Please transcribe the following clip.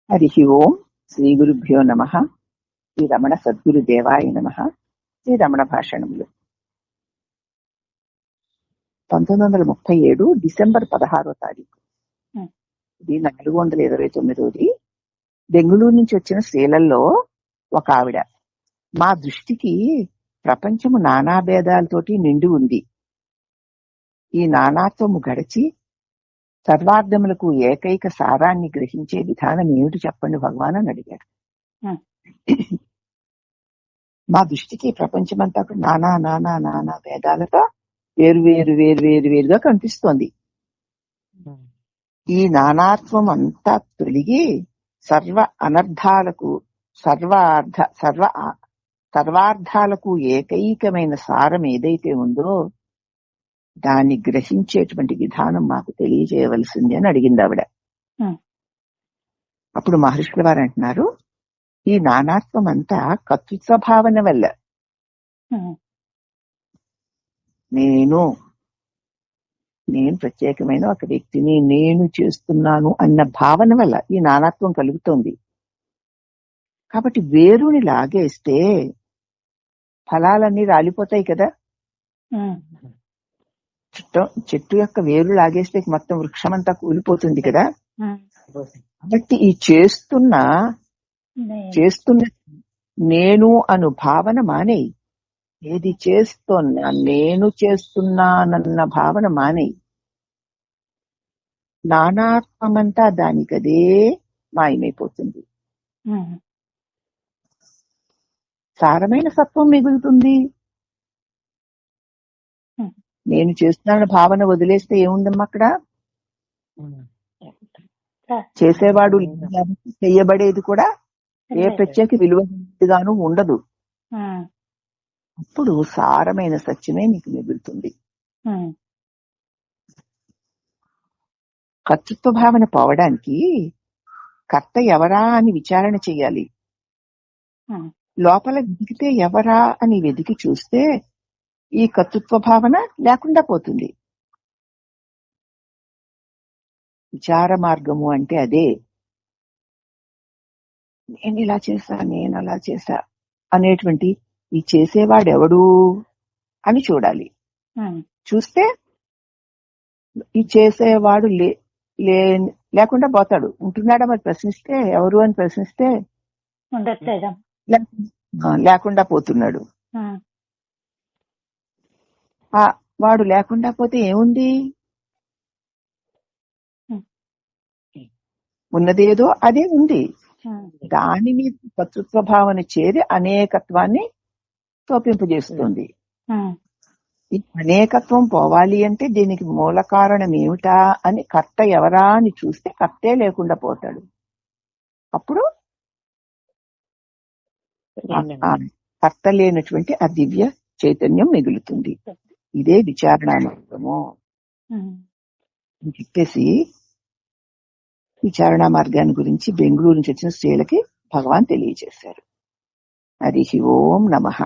హరి ఓం శ్రీ గురుభ్యో నమః. శ్రీ రమణ సద్గురు దేవాయ నమః. శ్రీ రమణ భాషణములు 1937 డిసెంబర్ 16వ తారీఖు. ఇది 429 బెంగుళూరు నుంచి వచ్చిన స్త్రీలలో ఒక ఆవిడ. మా దృష్టికి ప్రపంచము నానా భేదాలతోటి నిండి ఉంది. ఈ నానాత్వము గడిచి సర్వార్థములకు ఏకైక సారాన్ని గ్రహించే విధానం ఏమిటి చెప్పండి భగవాన్ అని అడిగాడు. మా దృష్టికి ప్రపంచమంతా నానా నానా నానా భేదాలతో వేరుగా కనిపిస్తోంది. ఈ నానాత్వం అంతా తొలగి సర్వార్థాలకు ఏకైకమైన సారం ఏదైతే ఉందో దాన్ని గ్రహించేటువంటి విధానం మాకు తెలియజేయవలసింది అని అడిగింది ఆవిడ. అప్పుడు మహర్షుల వారు అంటున్నారు, ఈ నానాత్వం అంతా కర్తృత్వ భావన వల్ల, నేను ప్రత్యేకమైన ఒక వ్యక్తిని, నేను చేస్తున్నాను అన్న భావన వల్ల ఈ నానాత్వం కలుగుతోంది. కాబట్టి వేరుని లాగేస్తే ఫలాలన్నీ రాలిపోతాయి కదా. చెట్టు యొక్క వేరు లాగేస్తే మొత్తం వృక్షం అంతా కూలిపోతుంది కదా. కాబట్టి ఈ చేస్తున్న నేను అను భావన మానేయి. ఏది చేస్తున్నా నేను చేస్తున్నానన్న భావన మానేయి. నానాత్వమంతా దానికదే మాయమైపోతుంది. సారమైన సత్వం మిగులుతుంది. నేను చేస్తున్నాను భావన వదిలేస్తే ఏముందమ్మా అక్కడ? చేసేవాడు చెయ్యబడేది కూడా ఏ ప్రత్యేక విలువగాను ఉండదు. అప్పుడు సారమైన సత్యమే నీకు మిగులుతుంది. కర్తృత్వ భావన పోవడానికి కర్త ఎవరా అని విచారణ చెయ్యాలి. లోపల వెతికితే ఎవరా అని వెతికి చూస్తే ఈ కర్తృత్వ భావన లేకుండా పోతుంది. విచార మార్గము అంటే అదే. నేను ఇలా చేశా, నేను అలా చేశా అనేటువంటి ఈ చేసేవాడెవడు అని చూడాలి. చూస్తే ఈ చేసేవాడు లేకుండా పోతాడు. ఉంటున్నాడా మరి ప్రశ్నిస్తే, ఎవరు అని ప్రశ్నిస్తే లేకుండా పోతున్నాడు. వాడు లేకుండా పోతే ఏముంది? ఉన్నదేదో అదే ఉంది. దాని మీద కర్తృత్వ భావన చేరి అనేకత్వాన్ని తోపింపజేస్తుంది. ఈ అనేకత్వం పోవాలి అంటే దీనికి మూల కారణం ఏమిటా అని కర్త ఎవరా అని చూస్తే కర్తే లేకుండా పోతాడు. అప్పుడు కర్త లేనటువంటి ఆ దివ్య చైతన్యం మిగులుతుంది. ఇదే విచారణ మార్గము అని చెప్పేసి విచారణ మార్గాన్ని గురించి బెంగళూరు నుంచి వచ్చిన స్త్రీలకి భగవాన్ తెలియజేశారు. హరి ఓం నమః.